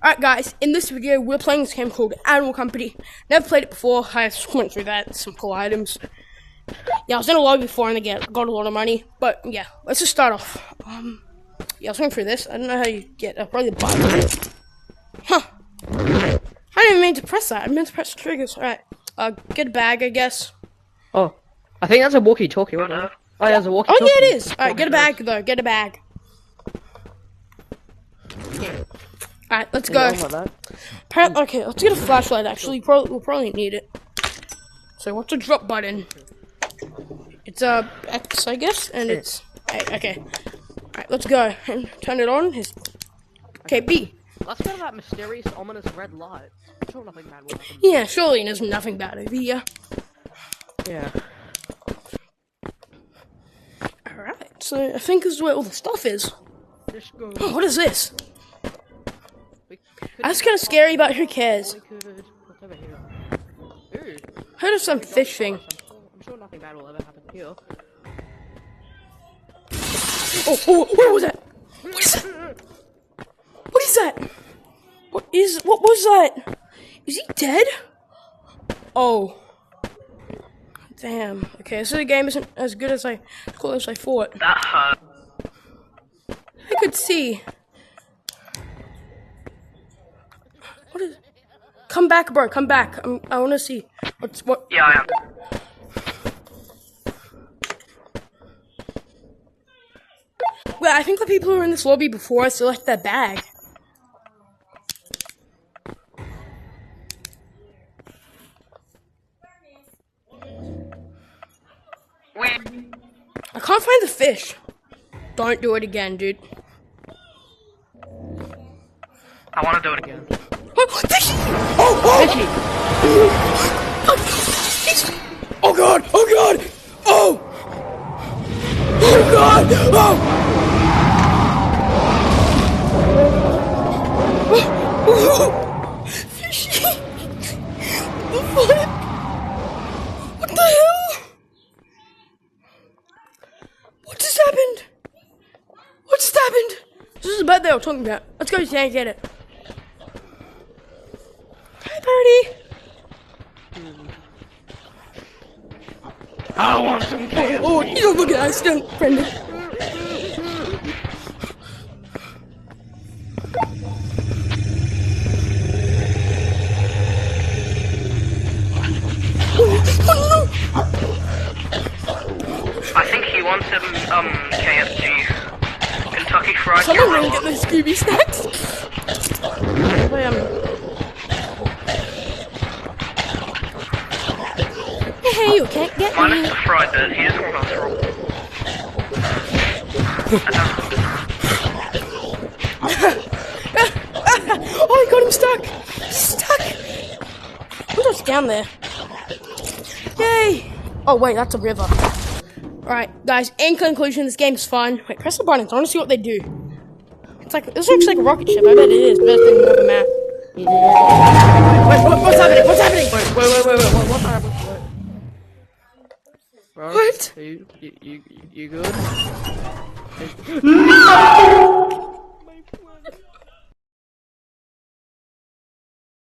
Alright guys, in this video we're playing this game called Animal Company. Never played it before, I just went through that, some cool items. Yeah, I was in a lobby before and I got a lot of money, but yeah, let's just start off. Yeah, I was going through this, I don't know how you get, probably the button. Huh. I didn't even mean to press that, I meant to press the triggers. Alright, get a bag, I guess. Oh, I think that's a walkie-talkie, right? Oh, yeah, there's a walkie-talkie. Oh yeah, it is! Alright, get a bag though, get a bag. Yeah. Alright, let's go. Okay, let's get a flashlight actually. We'll probably need it. So, what's the drop button? It's X, I guess, and it's A. Okay. Alright, let's go. And turn it on. Okay, B. Let's go to that mysterious, ominous red light. I'm sure nothing bad will happen. Yeah, surely there's nothing bad over here. Yeah. Alright, so I think this is where all the stuff is. Just go. Oh, what is this? That's kind of scary, but who cares? Heard of some fish thing. I'm sure nothing bad will ever happen here. Oh, what was that? What is that? What is that? What was that? Is he dead? Oh. Damn. Okay, so the game isn't as good as I thought. That hurt. I could see. What is? Come back, bro. Come back. I want to see. What? Yeah, I am. Well, I think the people who were in this lobby before us left their bag. I can't find the fish. Don't do it again, dude. I want to do it again. Fishy! Fishy! Oh god! Oh god! Oh! Oh god! Oh! Fishy! What the fuck? What the hell? What just happened? What just happened? This is the bird they were talking about. Let's go and get it. Hi, Birdie. I want some candy. Oh, you don't look at accident, Brendan. I think he wants some KFC, Kentucky Fried Chicken. Someone really get those Scooby snacks. Hey, you can't get me. Minus the fried bit, he doesn't want us roll. Oh, I got him stuck. He's stuck. What's down there? Yay. Oh, wait, that's a river. Alright, guys, in conclusion, this game's fun. Wait, press the buttons. I want to see what they do. It's like, this looks like a rocket ship. I bet it is. Best thing on the map. Wait, what's happening? What's happening? Wait, what happened? Bro, What? You good? No!